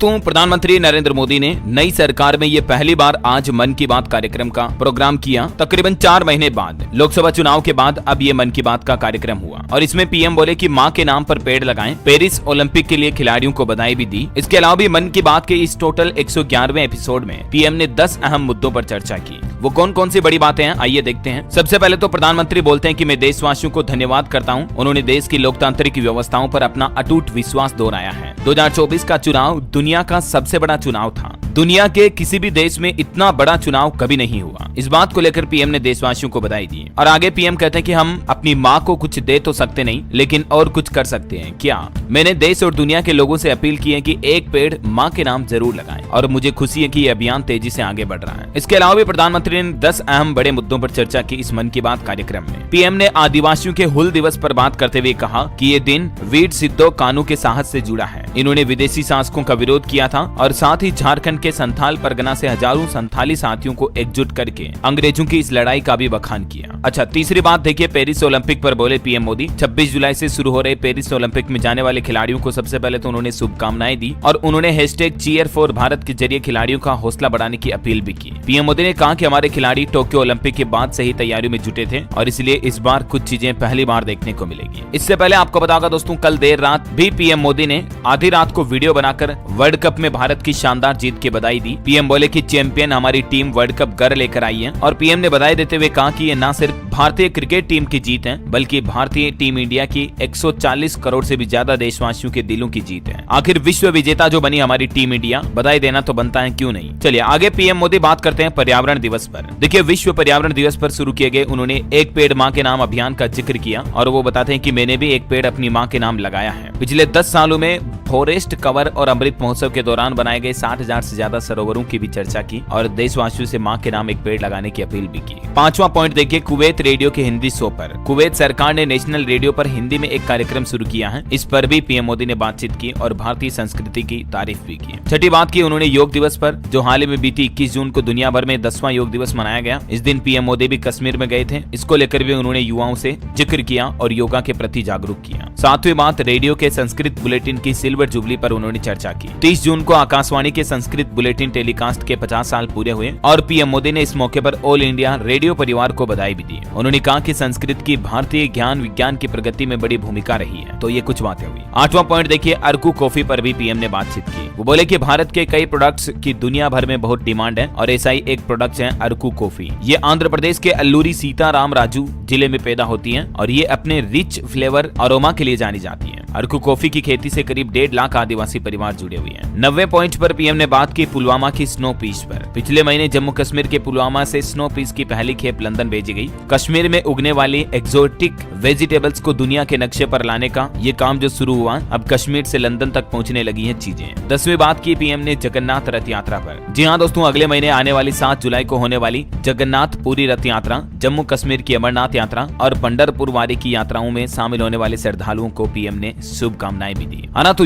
दोस्तों, प्रधानमंत्री नरेंद्र मोदी ने नई सरकार में ये पहली बार आज मन की बात कार्यक्रम का प्रोग्राम किया। तकरीबन 4 महीने बाद लोकसभा चुनाव के बाद अब ये मन की बात का कार्यक्रम हुआ और इसमें पीएम बोले कि मां के नाम पर पेड़ लगाएं। पेरिस ओलंपिक के लिए खिलाड़ियों को बधाई भी दी। इसके अलावा भी मन की बात के इस टोटल 111वें एपिसोड में पीएम ने 10 अहम मुद्दों पर चर्चा की। वो कौन कौन सी बड़ी बातें हैं, आइए देखते हैं। सबसे पहले तो प्रधानमंत्री बोलते हैं कि मैं देशवासियों को धन्यवाद करता हूं। उन्होंने देश की लोकतांत्रिक व्यवस्थाओं पर अपना अटूट विश्वास दोहराया है। 2024 का चुनाव दुनिया का सबसे बड़ा चुनाव था। दुनिया के किसी भी देश में इतना बड़ा चुनाव कभी नहीं हुआ। इस बात को लेकर पीएम ने देशवासियों को बधाई दी। और आगे पीएम कहते हैं कि हम अपनी माँ को कुछ दे तो सकते नहीं, लेकिन और कुछ कर सकते हैं। क्या? मैंने देश और दुनिया के लोगों से अपील की है कि एक पेड़ माँ के नाम जरूर लगाएं और मुझे खुशी है कि ये अभियान तेजी से आगे बढ़ रहा है। इसके अलावा भी प्रधानमंत्री ने 10 अहम बड़े मुद्दों पर चर्चा की इस मन की बात कार्यक्रम में। पीएम ने आदिवासियों के हुल दिवस पर बात करते हुए कहा कि ये दिन वीर सिद्धो कान्हू के साहस से जुड़ा है। इन्होंने विदेशी शासकों का विरोध किया था और साथ ही झारखंड के संथाल परगना से हजारों संथाली साथियों को एकजुट करके अंग्रेजों की इस लड़ाई का भी बखान किया। अच्छा, तीसरी बात देखिए, पेरिस ओलंपिक पर बोले पीएम मोदी। 26 जुलाई से शुरू हो रहे पेरिस ओलंपिक में जाने वाले खिलाड़ियों को सबसे पहले तो उन्होंने शुभकामनाएं दी और उन्होंने #Cheer4Bharat के जरिए खिलाड़ियों का हौसला बढ़ाने की अपील भी की। पीएम मोदी ने कहा कि हमारे खिलाड़ी टोक्यो ओलंपिक के बाद से ही तैयारियों में जुटे थे और इसलिए इस बार कुछ चीजें पहली बार देखने को मिलेगी। इससे पहले आपको बताऊंगा दोस्तों, कल देर रात भी पीएम मोदी ने आधी रात को वीडियो बनाकर वर्ल्ड कप में भारत की शानदार जीत की बधाई दी। पीएम बोले कि चैंपियन हमारी टीम वर्ल्ड कप घर लेकर आई है और पीएम ने बधाई देते हुए कहा कि ये न सिर्फ भारतीय क्रिकेट टीम की जीत है, बल्कि भारतीय टीम इंडिया की 140 करोड़ से भी ज्यादा देशवासियों के दिलों की जीत है। आखिर विश्व विजेता जो बनी हमारी टीम इंडिया, बधाई देना तो बनता है, क्यों नहीं। चलिए आगे पीएम मोदी बात करते हैं पर्यावरण दिवस पर। देखिए, विश्व पर्यावरण दिवस पर शुरू किए गए उन्होंने एक पेड़ माँ के नाम अभियान का जिक्र किया और वो बताते हैं कि मैंने भी एक पेड़ अपनी माँ के नाम लगाया है। पिछले 10 सालों में फॉरेस्ट कवर और अमृत महोत्सव के दौरान बनाए गए 60,000 से ज्यादा सरोवरों की भी चर्चा की और देशवासियों से माँ के नाम एक पेड़ लगाने की अपील भी की। 5वां पॉइंट देखिए, कुवैत रेडियो के हिंदी शो पर। कुवैत सरकार ने नेशनल रेडियो पर हिंदी में एक कार्यक्रम शुरू किया है। इस पर भी पीएम मोदी ने बातचीत की और भारतीय संस्कृति की तारीफ भी की। छठी बात की उन्होंने योग दिवस पर, जो हाल ही में बीती 21 जून को दुनिया भर में 10वां योग दिवस मनाया गया। इस दिन पीएम मोदी भी कश्मीर में गए थे। इसको लेकर भी उन्होंने युवाओं से जिक्र किया और योगा के प्रति जागरूक किया। 7वीं बात, रेडियो के संस्कृत बुलेटिन की सिल्वर जुबली पर उन्होंने चर्चा की। 30 जून को आकाशवाणी के संस्कृत बुलेटिन टेलीकास्ट के 50 साल पूरे हुए और पीएम मोदी ने इस मौके पर ऑल इंडिया रेडियो परिवार को बधाई भी दी। उन्होंने कहा कि संस्कृत की भारतीय ज्ञान विज्ञान की प्रगति में बड़ी भूमिका रही है। तो ये कुछ बातें हुई। 8वां पॉइंट देखिए, अरकू कॉफी पर भी पीएम ने बातचीत की। वो बोले कि भारत के कई प्रोडक्ट्स की दुनिया भर में बहुत डिमांड है और ऐसा ही एक प्रोडक्ट है अरकू कॉफी। ये आंध्र प्रदेश के अल्लूरी सीताराम राजू जिले में पैदा होती है और ये अपने रिच फ्लेवर अरोमा के लिए जानी जाती है। अरकू कॉफी की खेती से करीब 1.5 लाख आदिवासी परिवार जुड़े हुए हैं। 90वें पॉइंट पर पीएम ने बात की पुलवामा की स्नो पीस पर। पिछले महीने जम्मू कश्मीर के पुलवामा से स्नो पीस की पहली खेप लंदन भेजी गई। कश्मीर में उगने वाली एक्सोटिक वेजिटेबल्स को दुनिया के नक्शे पर लाने का ये काम जो शुरू हुआ, अब कश्मीर से लंदन तक पहुंचने लगी हैं चीजें। 10वीं बात की पीएम ने जगन्नाथ रथ यात्रा पर। जी हाँ दोस्तों, अगले महीने आने वाली 7 जुलाई को होने वाली जगन्नाथ पुरी रथ यात्रा, जम्मू कश्मीर की अमरनाथ यात्रा और पंढरपुर वारी की यात्राओं में शामिल होने वाले श्रद्धालुओं को पीएम ने शुभकामनाएं भी दी। तो